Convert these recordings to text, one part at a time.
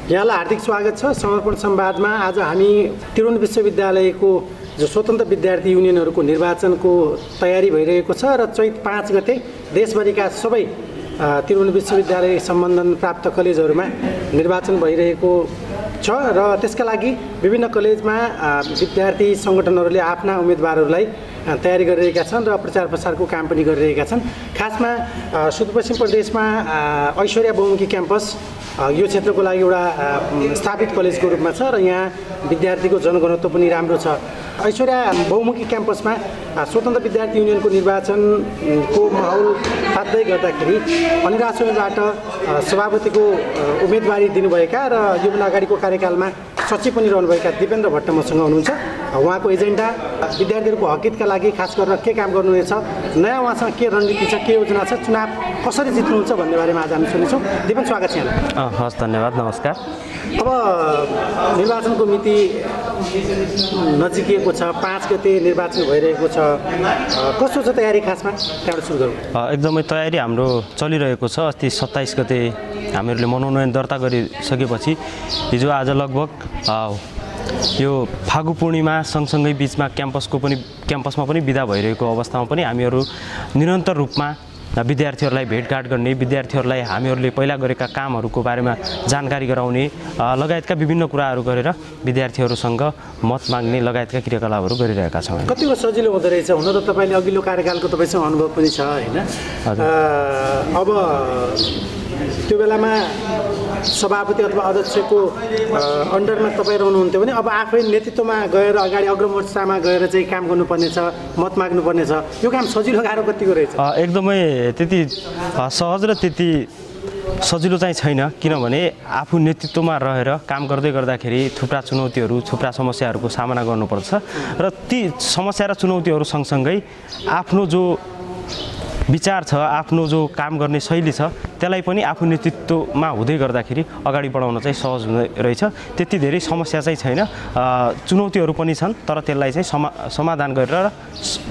यहाँलाई हार्दिक स्वागत छ समर्पण संवादमा। आज हामी त्रिभुवन विश्वविद्यालयको जो स्वतन्त्र विद्यार्थी युनियनहरूको निर्वाचनको तयारी भइरहेको छ र चैत 5 गते देशभरिका सबै त्रिभुवन विश्वविद्यालय सम्बन्धन प्राप्त कलेजहरूमा निर्वाचन भइरहेको छ र त्यसका लागि विभिन्न कलेजमा विद्यार्थी सङ्गठनहरूले आफ्ना उम्मेदवारहरूलाई तयारी गरिरहेका छन् र प्रचार प्रसारको काम पनि गरिरहेका छन्। खासमा सुदूरपश्चिम प्रदेशमा ऐश्वर्या बहुमुखी क्याम्पस यो क्षेत्रको लागि एउटा स्थापित कलेजको रूपमा छ र यहाँ विद्यार्थीको जनघनत्व पनि राम्रो छ। ऐश्वर्या बहुमुखी क्याम्पसमा स्वतन्त्र विद्यार्थी युनियनको निर्वाचनको माहौल तात्दै गर्दाखेरि अनिरासोबाट सभापतिको उम्मेदवारी दिनुभएका र योभन्दा अगाडिको कार्यकालमा सचिव पनि रहनुभएका दिपेन्द्र भट्ट मसँग हुनुहुन्छ। उहाँको एजेन्डा विद्यार्थीहरूको हकितका लागि खास गरेर के काम गर्नुहुनेछ, नयाँ उहाँसँग के रणनीति छ, के योजना छ, चुनाव कसरी जित्नुहुन्छ भन्ने बारेमा आज हामी सुन्नेछौँ। दिपेन्द्र, स्वागत छ यहाँलाई। हस्, धन्यवाद, नमस्कार। अब निर्वाचनको मिति नजिकिएको छ, 5 गते निर्वाचन भइरहेको छ, कस्तो छ तयारी? खासमा त्यहाँबाट सुरु गरौँ। एकदमै तयारी हाम्रो चलिरहेको छ। अस्ति 27 गते हामीहरूले मनोनयन दर्ता गरिसकेपछि हिजो आज लगभग यो फागु पूर्णिमा सँगसँगै बिचमा क्याम्पसमा पनि बिदा भइरहेको अवस्थामा पनि हामीहरू निरन्तर रूपमा विद्यार्थीहरूलाई भेटघाट गर्ने, विद्यार्थीहरूलाई हामीहरूले पहिला गरेका कामहरूको बारेमा जानकारी गराउने लगायतका विभिन्न कुराहरू गरेर विद्यार्थीहरूसँग मत माग्ने लगायतका क्रियाकलापहरू गरिरहेका छौँ। कतिको सजिलो हुँदो रहेछ? हुन त तपाईँले अघिल्लो कार्यकालको तपाईँसँग अनुभव पनि छ होइन? अब त्यो बेलामा सभापति अथवा अध्यक्षको अन्डरमा तपाईँ रहनुहुन्थ्यो भने अब आफै नेतृत्वमा गएर अगाडि अग्रमोर्चामा गएर चाहिँ काम गर्नुपर्ने छ, मत माग्नुपर्ने छ। यो काम सजिलो गाह्रो कतिको रहेछ? एकदमै त्यति सहज र त्यति सजिलो चाहिँ छैन, किनभने आफू नेतृत्वमा रहेर काम गर्दै गर्दाखेरि थुप्रा चुनौतीहरू, थुप्रा समस्याहरूको सामना गर्नुपर्छ र ती समस्या र चुनौतीहरू सँगसँगै आफ्नो जो विचार छ, आफ्नो जो काम गर्ने शैली छ, त्यसलाई पनि आफू नेतृत्वमा हुँदै गर्दाखेरि अगाडि बढाउन चाहिँ सहज हुँदै रहेछ। त्यति धेरै समस्या चाहिँ छैन, चुनौतीहरू पनि छन्, तर त्यसलाई चाहिँ समाधान गरेर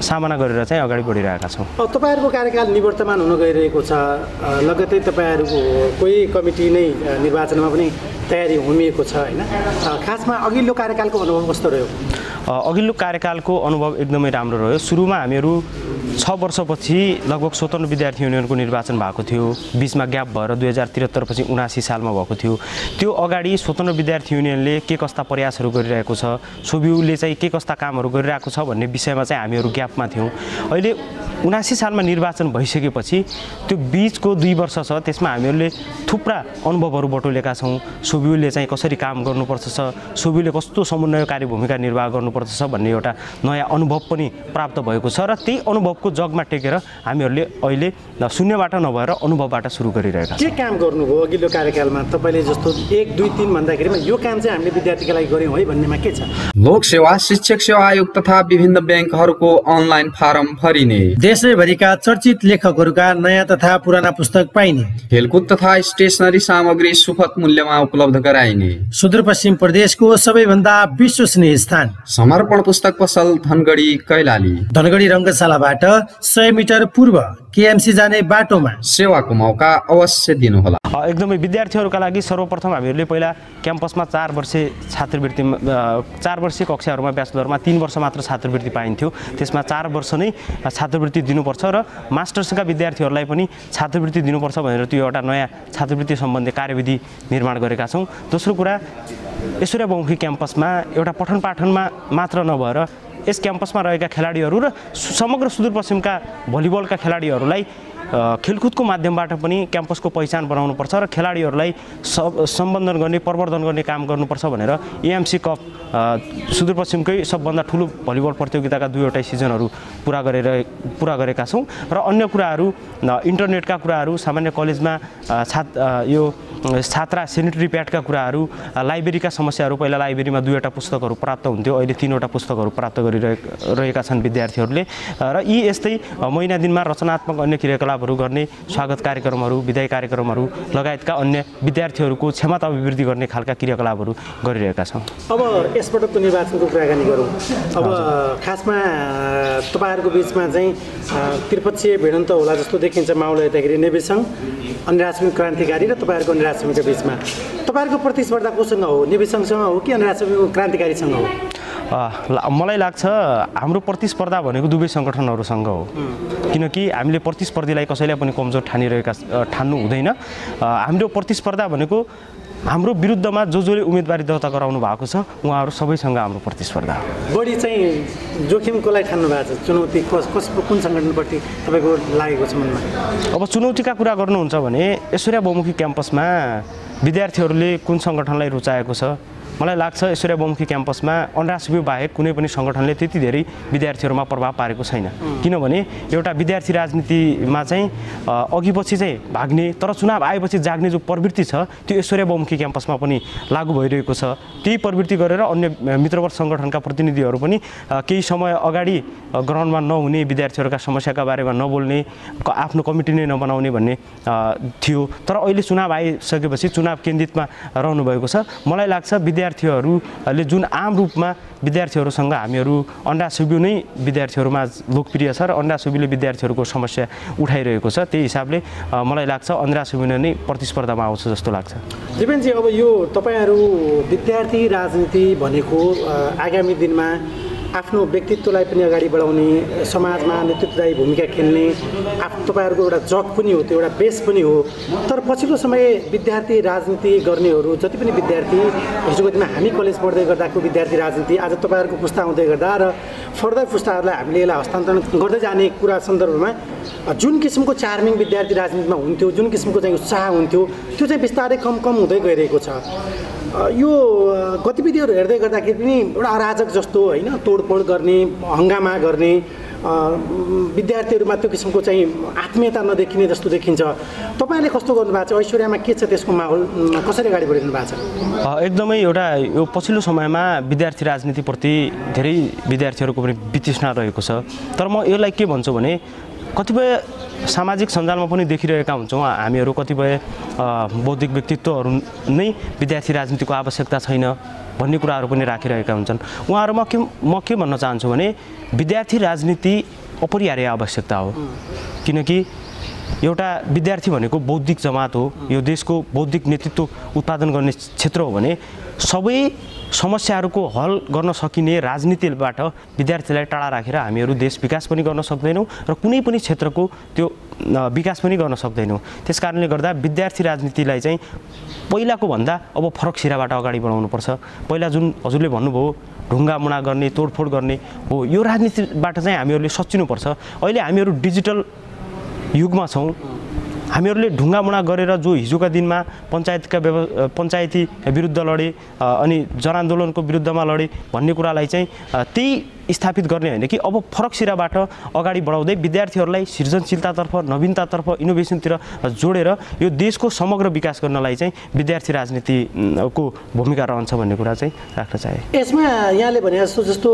सामना गरेर चाहिँ अगाडि बढिरहेका छौँ। तपाईँहरूको कार्यकाल निवर्तमान हुन गइरहेको छ, लगत्तै तपाईँहरूको कोही कमिटी नै निर्वाचनमा पनि तयारी हुमिएको छ होइन? खासमा अघिल्लो कार्यकालको अनुभव कस्तो रह्यो? अघिल्लो कार्यकालको अनुभव एकदमै राम्रो रह्यो। सुरुमा हामीहरू 6 वर्षपछि लगभग स्वतन्त्र विद्यार्थी युनियनको निर्वाचन भएको थियो, बिचमा ग्याप भएर 2073 पछि 79 सालमा भएको थियो। त्यो अगाडि स्वतन्त्र विद्यार्थी युनियनले के कस्ता प्रयासहरू गरिरहेको छ, सोबियुले चाहिँ के कस्ता कामहरू गरिरहेको छ भन्ने विषयमा चाहिँ हामीहरू ग्यापमा थियौँ। अहिले 79 सालमा निर्वाचन भइसकेपछि त्यो बिचको 2 वर्ष छ, त्यसमा हामीहरूले थुप्रा अनुभवहरू बटुलेका छौँ। सोबियुले चाहिँ कसरी काम गर्नुपर्छ, सोबियुले कस्तो समन्वयकारी भूमिका निर्वाह गर्नुपर्छ भन्ने एउटा नयाँ अनुभव पनि प्राप्त भएको छ र त्यही अनुभवको जगमा टेकेर हामीहरूले अहिले शून्यबाट नभएर अनुभवबाट सुरु गरिरहेका छौँ। के काम गर्नुभयो अघिल्लो कार्यकालमा? तपाईँले जस्तो 1, 2, 3 भन्दाखेरिमा यो काम चाहिँ हामीले विद्यार्थीका लागि गऱ्यौँ है भन्नेमा के छ? लोक सेवा, शिक्षक सेवा आयोग तथा विभिन्न ब्याङ्कहरूको अनलाइन फारम भरिने, देशैभरिका चर्चित लेखकहरूका नयाँ तथा पुराना पुस्तक पाइने, खेलकुद तथा स्टेसनरी सामग्री सुपथ मूल्यमा उपलब्ध गराइने, सुदूरपश्चिम प्रदेशको सबैभन्दा विश्वसनीय स्थान समर्पण पुस्तक पसल धनगढी कैलाली, धनगढी रङ्गशालाबाट 100 मिटर पूर्व केएमसी जाने बाटोमा सेवाको मौका अवश्य दिनुहोला। एकदमै विद्यार्थीहरूका लागि सर्वप्रथम हामीहरूले पहिला क्याम्पसमा 4 वर्षे छात्रवृत्ति 4 वर्षीय कक्षाहरूमा ब्याचलरमा 3 वर्ष मात्र छात्रवृत्ति पाइन्थ्यो। त्यसमा 4 वर्ष नै छात्रवृत्ति दिनुपर्छ र मास्टर्सका विद्यार्थीहरूलाई पनि छात्रवृत्ति दिनुपर्छ भनेर त्यो एउटा नयाँ छात्रवृत्ति सम्बन्धी कार्यविधि निर्माण गरेका छौँ। दोस्रो कुरा, ऐश्वर्या बहुमुखी क्याम्पसमा एउटा पठन पाठनमा मात्र नभएर यस क्याम्पसमा रहेका खेलाडीहरू र समग्र सुदूरपश्चिमका भलिबलका खेलाडीहरूलाई खेलकुदको माध्यमबाट पनि क्याम्पसको पहिचान बनाउनुपर्छ र खेलाडीहरूलाई सम्बन्धन गर्ने, प्रवर्धन गर्ने काम गर्नुपर्छ भनेर एएमसी कप सुदूरपश्चिमकै सबभन्दा ठुलो भलिबल प्रतियोगिताका 2वटै सिजनहरू पुरा गरेका छौँ र अन्य कुराहरू, इन्टरनेटका कुराहरू, सामान्य कलेजमा यो छात्रा सेनिटरी प्याडका कुराहरू, लाइब्रेरीका समस्याहरू, पहिला लाइब्रेरीमा 2वटा पुस्तकहरू प्राप्त हुन्थ्यो, अहिले 3वटा पुस्तकहरू प्राप्त गरिरहेका छन् विद्यार्थीहरूले र यी यस्तै महिना दिनमा रचनात्मक अन्य क्रियाकलापहरू गर्ने, स्वागत कार्यक्रमहरू, विदाई कार्यक्रमहरू लगायतका अन्य विद्यार्थीहरूको क्षमता अभिवृद्धि गर्ने खालका क्रियाकलापहरू गरिरहेका छौँ। अब यसपटकको निर्वाचनको कुराकानी गरौँ। अब खासमा तपाईँहरूको बिचमा चाहिँ त्रिपक्षीय भिडन्त होला जस्तो देखिन्छ। माहौल हेर्दाखेरि नेविसङ्घ, अन्य राजनीतिक क्रान्तिकारी र तपाईँहरूको अनुराग सुब्बाको बिचमा तपाईँहरूको प्रतिस्पर्धा कोसँग हो? नेविसँगसँग हो कि अनुराग सुब्बाको क्रान्तिकारीसँग हो? मलाई लाग्छ हाम्रो प्रतिस्पर्धा भनेको दुवै सङ्गठनहरूसँग हो, किनकि हामीले प्रतिस्पर्धीलाई कसैलाई पनि कमजोर ठान्नु हुँदैन। हाम्रो प्रतिस्पर्धा भनेको हाम्रो विरुद्धमा जसले उम्मेदवारी दर्ता गराउनु भएको छ उहाँहरू सबैसँग हाम्रो प्रतिस्पर्धा हो। बढी चाहिँ जोखिम कसलाई ठान्नु भएको छ? चुनौती कुन सङ्गठनप्रति तपाईँको लागेको छ मनमा? अब चुनौतीका कुरा गर्नुहुन्छ भने ऐश्वर्या बहुमुखी क्याम्पसमा विद्यार्थीहरूले कुन सङ्गठनलाई रुचाएको छ? मलाई लाग्छ ऐश्वर्या बहुमुखी क्याम्पसमा अनुराग सुब्बा बाहेक कुनै पनि सङ्गठनले त्यति धेरै विद्यार्थीहरूमा प्रभाव पारेको छैन, किनभने एउटा विद्यार्थी राजनीतिमा चाहिँ अघिपछि चाहिँ भाग्ने तर चुनाव आएपछि जाग्ने जो प्रवृत्ति छ त्यो ऐश्वर्या बहुमुखी क्याम्पसमा पनि लागू भइरहेको छ। त्यही प्रवृत्ति गरेर अन्य मित्रवर्ग सङ्गठनका प्रतिनिधिहरू पनि केही समय अगाडि ग्राउन्डमा नहुने, विद्यार्थीहरूका समस्याका बारेमा नबोल्ने, आफ्नो कमिटी नै नबनाउने भन्ने थियो। तर अहिले चुनाव आइसकेपछि चुनाव केन्द्रितमा रहनुभएको छ। मलाई लाग्छ विद्यार्थीहरूले जुन आम रूपमा विद्यार्थीहरूसँग हामीहरू अनुराग सुब्बा नै विद्यार्थीहरूमा लोकप्रिय छ र अनुराग सुब्बाले विद्यार्थीहरूको समस्या उठाइरहेको छ, त्यही हिसाबले मलाई लाग्छ अनुराग सुब्बा नै प्रतिस्पर्धामा आउँछ जस्तो लाग्छ। जीवनजी, अब यो तपाईँहरू विद्यार्थी राजनीति भनेको आगामी दिनमा आफ्नो व्यक्तित्वलाई पनि अगाडि बढाउने, समाजमा नेतृत्वदायी भूमिका खेल्ने तपाईँहरूको एउटा जब पनि हो, त्यो एउटा बेस पनि हो। तर पछिल्लो समय विद्यार्थी राजनीति गर्नेहरू जति पनि विद्यार्थी हिजोको दिनमा हामी कलेज पढ्दै गर्दाको विद्यार्थी राजनीति आज तपाईँहरूको पुस्ता आउँदै गर्दा र फर्दर पुस्ताहरूलाई हामीले यसलाई हस्तान्तरण गर्दै जाने कुरा सन्दर्भमा जुन किसिमको चार्मिङ विद्यार्थी राजनीतिमा हुन्थ्यो, जुन किसिमको चाहिँ उत्साह हुन्थ्यो त्यो चाहिँ बिस्तारै कम हुँदै गइरहेको छ। यो गतिविधिहरू हेर्दै गर्दाखेरि पनि एउटा अराजक जस्तो होइन, तोडफोड गर्ने, हङ्गामा गर्ने, विद्यार्थीहरूमा त्यो किसिमको चाहिँ आत्मीयता नदेखिने जस्तो देखिन्छ। तपाईँले कस्तो गर्नुभएको छ? ऐश्वर्यामा के छ त्यसको माहौल, कसरी अगाडि बढिनु भएको छ? एकदमै एउटा यो पछिल्लो समयमा विद्यार्थी राजनीतिप्रति धेरै विद्यार्थीहरूको पनि वितृष्णा रहेको छ। तर म यसलाई के भन्छु भने कतिपय सामाजिक सञ्जालमा पनि देखिरहेका हुन्छौँ हामीहरू कतिपय बौद्धिक व्यक्तित्वहरू नै विद्यार्थी राजनीतिको आवश्यकता छैन भन्ने कुराहरू पनि राखिरहेका हुन्छन्। उहाँहरूमा म के भन्न चाहन्छु भने विद्यार्थी राजनीति अपरिहार्य आवश्यकता हो, किनकि एउटा विद्यार्थी भनेको बौद्धिक जमात हो, यो देशको बौद्धिक नेतृत्व उत्पादन गर्ने क्षेत्र हो भने सबै समस्याहरूको हल गर्न सकिने राजनीतिबाट विद्यार्थीलाई टाढा राखेर हामीहरू देश विकास पनि गर्न सक्दैनौँ र कुनै पनि क्षेत्रको त्यो विकास पनि गर्न सक्दैनौँ। त्यस कारणले गर्दा विद्यार्थी राजनीतिलाई चाहिँ पहिलाको भन्दा अब फरक सिराबाट अगाडि बढाउनुपर्छ। पहिला जुन हजुरले भन्नुभयो ढुङ्गामुढा गर्ने, तोडफोड गर्ने हो, यो राजनीतिबाट चाहिँ हामीहरूले सच्चिनुपर्छ। अहिले हामीहरू डिजिटल युगमा छौँ। हामीहरूले ढुङ्गामुढा गरेर जो हिजोका दिनमा पञ्चायती विरुद्ध लडे अनि जनआन्दोलनको विरुद्धमा लडे भन्ने कुरालाई चाहिँ त्यही स्थापित गर्ने होइन कि अब फरक सिराबाट अगाडि बढाउँदै विद्यार्थीहरूलाई सृजनशीलतातर्फ, नवीनतातर्फ, इनोभेसनतिर जोडेर यो देशको समग्र विकास गर्नलाई चाहिँ विद्यार्थी राजनीतिको भूमिका रहन्छ भन्ने कुरा चाहिँ राख्न चाहे। यसमा यहाँले भने जस्तो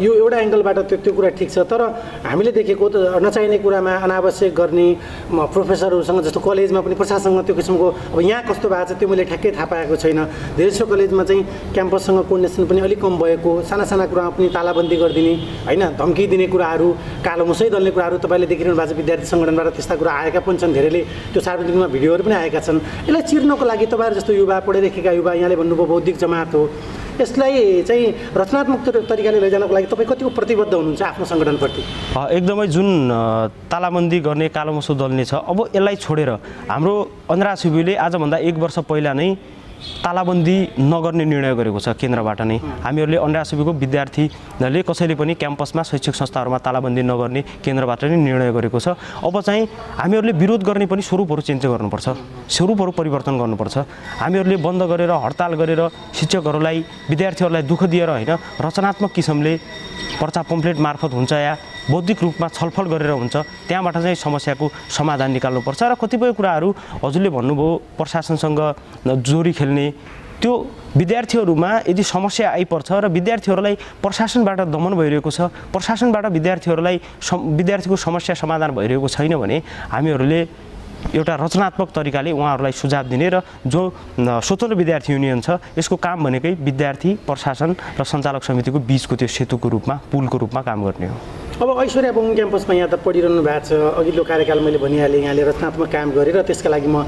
यो एउटा एङ्गलबाट त्यो कुरा ठिक छ, तर हामीले देखेको नचाहिने कुरामा अनावश्यक गर्ने प्रोफेसरहरूसँग जस्तो कलेजमा पनि प्रशासनसँग त्यो किसिमको अब यहाँ कस्तो भएको छ त्यो मैले ठ्याक्कै थाहा पाएको छैन। धेरै जसो कलेजमा चाहिँ क्याम्पससँग कोर्डिनेसन पनि अलिक कम भएको, साना कुरामा पनि तालाबन्दी गरिदिने होइन, धम्की दिने कुराहरू, कालो मुसै दल्ने कुराहरू तपाईँले देखिरहनु भएको छ। विद्यार्थी सङ्गठनबाट त्यस्ता कुरा आएका पनि छन्, धेरैले त्यो सार्वजनिकमा भिडियोहरू पनि आएका छन्। यसलाई चिर्नको लागि तपाईँहरू जस्तो युवा, पढे लेखेका युवा, यहाँले भन्नुभयो बौद्धिक जमात हो, यसलाई चाहिँ रचनात्मक तरिकाले लैजानको लागि तपाईँ कतिको प्रतिबद्ध हुनुहुन्छ आफ्नो सङ्गठनप्रति? एकदमै जुन तालाबन्दी गर्ने, कालो मुसो दल्ने छ, अब यसलाई छोडेर हाम्रो अनुराग सुब्बाले आजभन्दा 1 वर्ष पहिला नै तालाबन्दी नगर्ने निर्णय गरेको छ केन्द्रबाट नै। हामीहरूले अनुराग सुब्बाको विद्यार्थीले कसैले पनि क्याम्पसमा, शैक्षिक संस्थाहरूमा तालाबन्दी नगर्ने केन्द्रबाट नै निर्णय गरेको छ। अब चाहिँ हामीहरूले विरोध गर्ने पनि स्वरूपहरू चेन्ज गर्नुपर्छ, स्वरूपहरू परिवर्तन गर्नुपर्छ। हामीहरूले बन्द गरेर, हडताल गरेर शिक्षकहरूलाई, विद्यार्थीहरूलाई दुःख दिएर होइन, रचनात्मक किसिमले पर्चा पम्फलेट मार्फत हुन्छ या बौद्धिक रूपमा छलफल गरेर हुन्छ, त्यहाँबाट चाहिँ समस्याको समाधान निकाल्नुपर्छ। र कतिपय कुराहरू हजुरले भन्नुभयो प्रशासनसँग जोरी खेल्ने, त्यो विद्यार्थीहरूमा यदि समस्या आइपर्छ र विद्यार्थीहरूलाई प्रशासनबाट दमन भइरहेको छ, प्रशासनबाट विद्यार्थीको समस्या समाधान भइरहेको छैन भने हामीहरूले एउटा रचनात्मक तरिकाले उहाँहरूलाई सुझाव दिने र जो स्वतन्त्र विद्यार्थी युनियन छ यसको काम भनेकै विद्यार्थी, प्रशासन र सञ्चालक समितिको बिचको त्यो सेतुको रूपमा, पुलको रूपमा काम गर्ने हो। अब ऐश्वर्या बहुमुखी क्याम्पसमा यहाँ त पढिरहनु भएको छ, अघिल्लो कार्यकाल मैले भनिहालेँ, यहाँले रचनात्मक काम गरेर त्यसका लागि म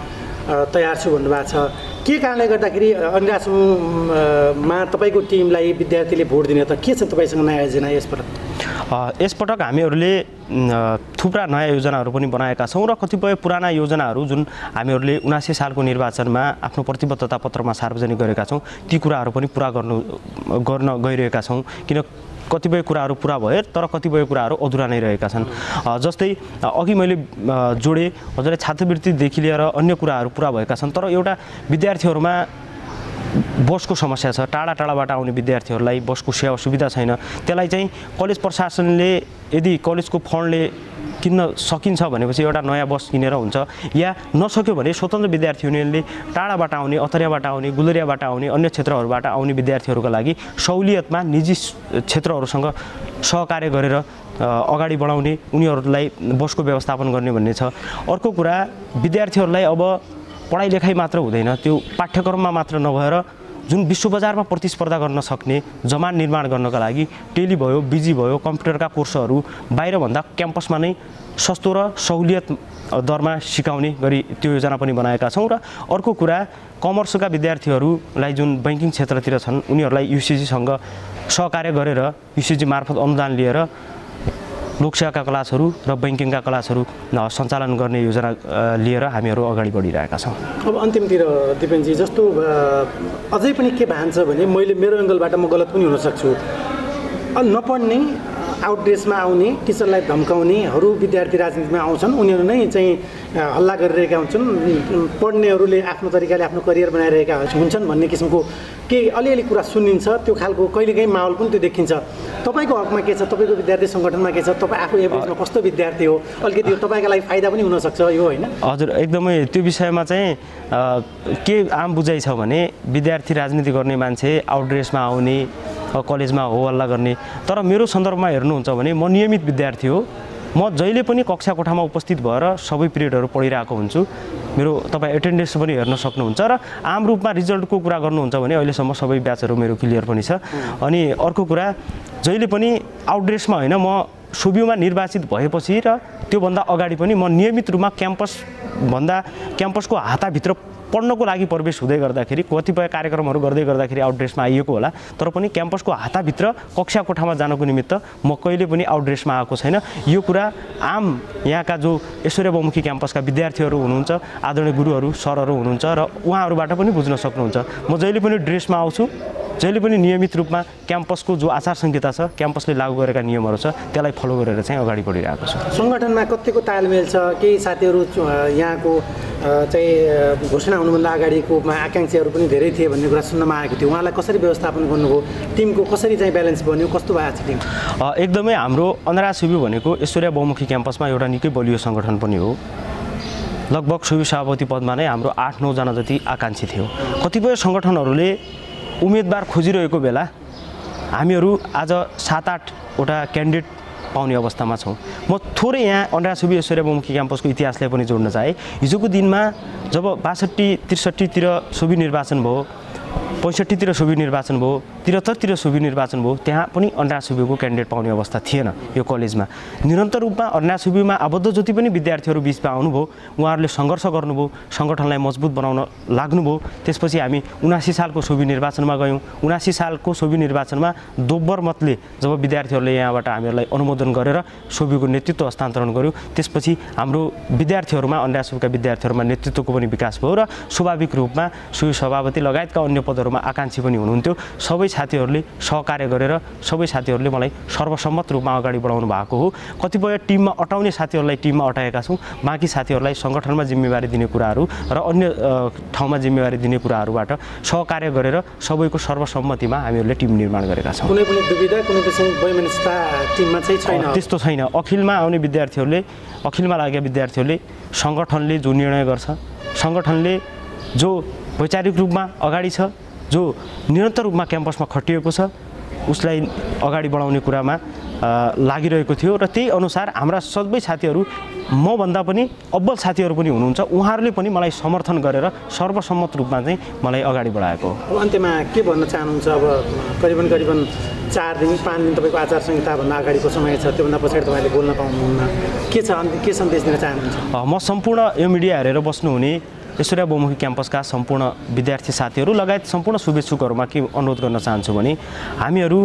तयार छु भन्नुभएको छ। के कारणले गर्दाखेरि अनिराज समूहमा तपाईँको टिमलाई विद्यार्थीले भोट दिने त के छ तपाईँसँग नयाँ योजना यसपटक? यसपटक हामीहरूले थुप्रा नयाँ योजनाहरू पनि बनाएका छौँ र कतिपय पुराना योजनाहरू जुन हामीहरूले 79 सालको निर्वाचनमा आफ्नो प्रतिबद्धता पत्रमा सार्वजनिक गरेका छौँ ती कुराहरू पनि पुरा गर्न गइरहेका छौँ। किन कतिपय कुराहरू पुरा भए तर कतिपय कुराहरू अधुरा नै रहेका छन्। जस्तै अघि मैले जोडे हजुरले छात्रवृत्तिदेखि लिएर अन्य कुराहरू पुरा भएका छन् तर एउटा विद्यार्थीहरूमा बसको समस्या छ। टाढा टाढाबाट आउने विद्यार्थीहरूलाई बसको सेवा सुविधा छैन। त्यसलाई चाहिँ कलेज प्रशासनले यदि कलेजको फन्डले किन्न सकिन्छ भनेपछि एउटा नयाँ बस किनेर हुन्छ, या नसक्यो भने स्वतन्त्र विद्यार्थी युनियनले टाढाबाट आउने, अतरियाबाट आउने, गुलरियाबाट आउने, अन्य क्षेत्रहरूबाट आउने विद्यार्थीहरूका लागि सहुलियतमा निजी क्षेत्रहरूसँग सहकार्य गरेर अगाडि बढाउने, उनीहरूलाई बसको व्यवस्थापन गर्ने भन्ने छ। अर्को कुरा विद्यार्थीहरूलाई अब पढाइ लेखाइ मात्र हुँदैन, त्यो पाठ्यक्रममा मात्र नभएर जुन विश्व बजारमा प्रतिस्पर्धा गर्न सक्ने जमान निर्माण गर्नका लागि टेली भयो, बिजी भयो, कम्प्युटरका कोर्सहरू बाहिरभन्दा क्याम्पसमा नै सस्तो र सहुलियत दरमा सिकाउने गरी त्यो योजना पनि बनाएका छौँ। र अर्को कुरा कमर्सका विद्यार्थीहरूलाई जुन बैंकिङ क्षेत्रतिर छन् उनीहरूलाई युसिजीसँग सहकार्य गरेर युसिजी मार्फत अनुदान लिएर लोकसेवाका क्लासहरू र बैंकिङका क्लासहरू सञ्चालन गर्ने योजना लिएर हामीहरू अगाडि बढिरहेका छौँ। अब अन्तिमतिर दिपेनजी, जस्तो अझै पनि के भान्छ भने मेरो एङ्गलबाट म गलत पनि हुनसक्छु, नपढ्ने आउटड्रेसमा आउने टिचरलाई धम्काउनेहरू विद्यार्थी राजनीतिमा आउँछन्, उनीहरू नै चाहिँ हल्ला गरिरहेका हुन्छन्, पढ्नेहरूले आफ्नो तरिकाले आफ्नो करियर बनाइरहेका हुन्छन् भन्ने किसिमको केही अलिअलि कुरा सुनिन्छ। त्यो खालको कहिलेकाहीँ माहौल पनि त्यो देखिन्छ। तपाईँको हकमा के छ? तपाईँको विद्यार्थी सङ्गठनमा के छ? तपाईँ आफू एभरेजमा कस्तो विद्यार्थी हो? अलिकति यो तपाईँको लागि फाइदा पनि हुनसक्छ यो, होइन? हजुर, एकदमै त्यो विषयमा चाहिँ के आम बुझाइ छ भने विद्यार्थी राजनीति गर्ने मान्छे आउटड्रेसमा आउने, कलेजमा हो हल्ला गर्ने। तर मेरो सन्दर्भमा हेर्नुहुन्छ भने म नियमित विद्यार्थी हो। म जहिले पनि कक्षा कोठामा उपस्थित भएर सबै पिरियडहरू पढिरहेको हुन्छु। मेरो तपाईँ एटेन्डेन्स पनि हेर्न सक्नुहुन्छ। र आम रूपमा रिजल्टको कुरा गर्नुहुन्छ भने अहिलेसम्म सबै ब्याचहरू मेरो क्लियर पनि छ। अनि अर्को कुरा जहिले पनि आउटड्रेसमा होइन, म सुब्युमा निर्वाचित भएपछि र त्योभन्दा अगाडि पनि म नियमित रूपमा क्याम्पसको हाताभित्र पढ्नको लागि प्रवेश हुँदै गर्दाखेरि कतिपय कार्यक्रमहरू गर्दै गर्दाखेरि आउटड्रेसमा आइएको होला, तर पनि क्याम्पसको हाताभित्र कक्षा कोठामा जानको निमित्त म कहिले पनि आउटड्रेसमा आएको छैन। यो कुरा आम यहाँका जो ऐश्वर्या बहुमुखी क्याम्पसका विद्यार्थीहरू हुनुहुन्छ, आदरणीय गुरुहरू सरहरू हुनुहुन्छ र उहाँहरूबाट पनि बुझ्न सक्नुहुन्छ। म जहिले पनि ड्रेसमा आउँछु, जहिले पनि नियमित रूपमा क्याम्पसको जो आचार संहिता छ, क्याम्पसले लागू गरेका नियमहरू छ, त्यसलाई फलो गरेर चाहिँ अगाडि बढिरहेको छ। सङ्गठनमा कतिको तालमेल छ? केही साथीहरू यहाँको चाहिँ घोषणा हुनुभन्दा अगाडिकोमा आकाङ्क्षीहरू पनि धेरै थिए भन्ने कुरा सुन्नमा आएको थियो। उहाँलाई कसरी व्यवस्थापन गर्नुभयो? टिमको कसरी चाहिँ ब्यालेन्स बन्यो? कस्तो भएको छ टिम? एकदमै हाम्रो अनरा सुब्यू भनेको ऐश्वर्या बहुमुखी क्याम्पसमा एउटा निकै बलियो सङ्गठन पनि हो। लगभग सुब्यू सभापति पदमा नै हाम्रो 8-9 जना जति आकाङ्क्षी थियो। कतिपय सङ्गठनहरूले उम्मेदवार खोजिरहेको बेला हामीहरू आज 7-8 वटा क्यान्डिडेट पाउने अवस्थामा छौँ। म थोरै यहाँ अनरा सुब्यू ऐश्वर्या बहुमुखी क्याम्पसको इतिहासलाई पनि जोड्न चाहे। हिजोको दिनमा जब 62-63तिर सुब्यू निर्वाचन भयो, 65तिर सुब्यू निर्वाचन भयो, 73तिर सुब्यू निर्वाचन भयो, त्यहाँ पनि अनरा सुब्यूको क्यान्डिडेट पाउने अवस्था थिएन यो कलेजमा। निरन्तर रूपमा अनरा सुब्यूमा आबद्ध जति पनि विद्यार्थीहरू बिचमा आउनुभयो, उहाँहरूले सङ्घर्ष गर्नुभयो, सङ्गठनलाई मजबुत बनाउन लाग्नुभयो। त्यसपछि हामी 79 सालको सुब्यू निर्वाचनमा गयौँ। 79 सालको सुब्यू निर्वाचनमा दोब्बर मतले जब विद्यार्थीहरूले यहाँबाट हामीहरूलाई अनुमोदन गरेर सुब्यूको नेतृत्व हस्तान्तरण गर्यो, त्यसपछि हाम्रो विद्यार्थीहरूमा अनरा सुब्यूका विद्यार्थीहरूमा नेतृत्वको पनि विकास भयो र स्वाभाविक रूपमा सुब्यू सभापति लगायतका अन्य पदहरूमा आकाङ्क्षी पनि हुनुहुन्थ्यो। सबै साथीहरूले सहकार्य गरेर सबै साथीहरूले मलाई सर्वसम्मत रूपमा अगाडि बढाउनु भएको हो। कतिपय टिममा अटाउने साथीहरूलाई टिममा अटाएका छौँ, बाँकी साथीहरूलाई सङ्गठनमा जिम्मेवारी दिने कुराहरू र अन्य ठाउँमा जिम्मेवारी दिने कुराहरूबाट सहकार्य गरेर सबैको सर्वसम्मतिमा हामीहरूले टिम निर्माण गरेका छौँ। कुनै पनि दुविधा, कुनै किसिमको वैमनस्यता टिममा चाहिँ छैन? त्यस्तो छैन। अखिलमा आउने विद्यार्थीहरूले, अखिलमा लागेका विद्यार्थीहरूले सङ्गठनले जो निर्णय गर्छ, सङ्गठनले जो वैचारिक रूपमा अगाडि छ, जो निरन्तर रूपमा क्याम्पसमा खटिएको छ, उसलाई अगाडि बढाउने कुरामा लागिरहेको थियो र त्यही अनुसार हाम्रा सबै साथीहरू, मभन्दा पनि अब्बल साथीहरू पनि हुनुहुन्छ, उहाँहरूले पनि मलाई समर्थन गरेर सर्वसम्मत रूपमा चाहिँ मलाई अगाडि बढाएको हो। अब अन्त्यमा के भन्न चाहनुहुन्छ? अब करिबन 4-5 दिन तपाईँको आचार संहिताभन्दा अगाडिको समय छ, त्योभन्दा पछाडि तपाईँले बोल्न पाउनुहुन्न, के छ? के सन्देश दिन चाहनुहुन्छ? म सम्पूर्ण यो मिडिया हेरेर बस्नुहुने ऐश्वर्या बहुमुखी क्याम्पसका सम्पूर्ण विद्यार्थी साथीहरू लगायत सम्पूर्ण शुभेच्छुकहरूमा के अनुरोध गर्न चाहन्छु भने हामीहरू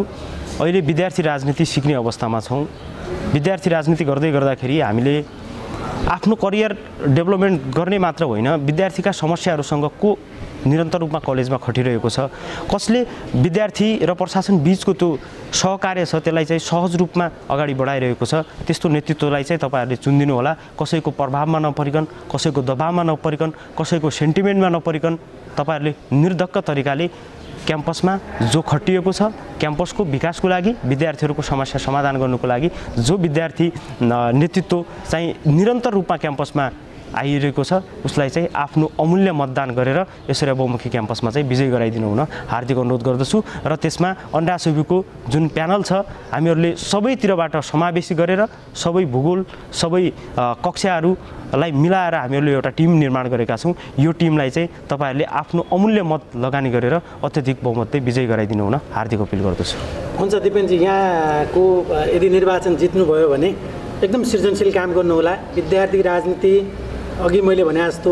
अहिले विद्यार्थी राजनीति सिक्ने अवस्थामा छौँ। विद्यार्थी राजनीति गर्दै गर्दाखेरि हामीले आफ्नो करियर डेभलपमेन्ट गर्ने मात्र होइन, विद्यार्थीका समस्याहरूसँग को निरन्तर रूपमा कलेजमा खटिरहेको छ, कसले विद्यार्थी र प्रशासन बीचको त्यो सहकार्य छ त्यसलाई चाहिँ सहज रूपमा अगाडि बढाइरहेको छ, त्यस्तो नेतृत्वलाई चाहिँ तपाईँहरूले चुनिदिनु होला। कसैको प्रभावमा नपरिकन, कसैको दबावमा नपरिकन, कसैको सेन्टिमेन्टमा नपरिकन तपाईँहरूले निर्धक्क तरिकाले क्याम्पसमा जो खटिएको छ, क्याम्पसको विकासको लागि, विद्यार्थीहरूको समस्या समाधान गर्नुको लागि जो विद्यार्थी नेतृत्व चाहिँ निरन्तर रूपमा क्याम्पसमा आइरहेको छ उसलाई चाहिँ आफ्नो अमूल्य मतदान गरेर ऐश्वर्या बहुमुखी क्याम्पसमा चाहिँ विजय गराइदिनु हुन हार्दिक अनुरोध गर्दछु। र त्यसमा अन्डासुबीको जुन प्यानल छ हामीहरूले सबैतिरबाट समावेशी गरेर सबै भूगोल सबै कक्षाहरूलाई मिलाएर हामीहरूले एउटा टिम निर्माण गरेका छौँ। यो टिमलाई चाहिँ तपाईँहरूले आफ्नो अमूल्य मत लगानी गरेर अत्यधिक बहुमतले विजय गराइदिनु हुन हार्दिक अपिल गर्दछु। हुन्छ दिपेनजी, यहाँको यदि निर्वाचन जित्नुभयो भने एकदम सृजनशील काम गर्नुहोला। विद्यार्थी राजनीति अघि मैले भने जस्तो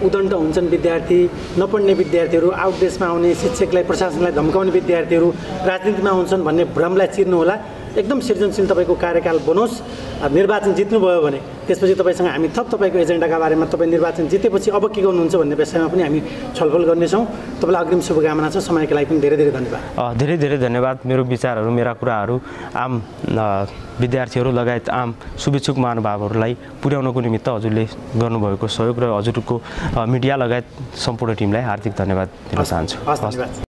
उदण्ड हुन्छन् विद्यार्थी, नपढ्ने विद्यार्थीहरू, आउटडेसमा आउने शिक्षकलाई प्रशासनलाई धम्काउने विद्यार्थीहरू राजनीतिमा हुन्छन् भन्ने भ्रमलाई चिर्नु होला। एकदम सृजनशील तपाईँको कार्यकाल बनोस्। निर्वाचन जित्नुभयो भने त्यसपछि तपाईँसँग हामी थप तपाईँको एजेन्डाका बारेमा तपाईँ निर्वाचन जितेपछि अब के गर्नुहुन्छ भन्ने विषयमा पनि हामी छलफल गर्नेछौँ। तपाईँलाई अग्रिम शुभकामना छ। समयको लागि पनि धेरै धेरै धन्यवाद। धेरै धेरै धन्यवाद। मेरो विचारहरू, मेरा कुराहरू आम विद्यार्थीहरू लगायत आम शुभेच्छुक महानुभावहरूलाई पुर्याउनको निमित्त हजुरले गर्नुभएको सहयोग र हजुरको मिडिया लगायत सम्पूर्ण टिमलाई हार्दिक धन्यवाद दिन चाहन्छु। हस्, धन्यवाद।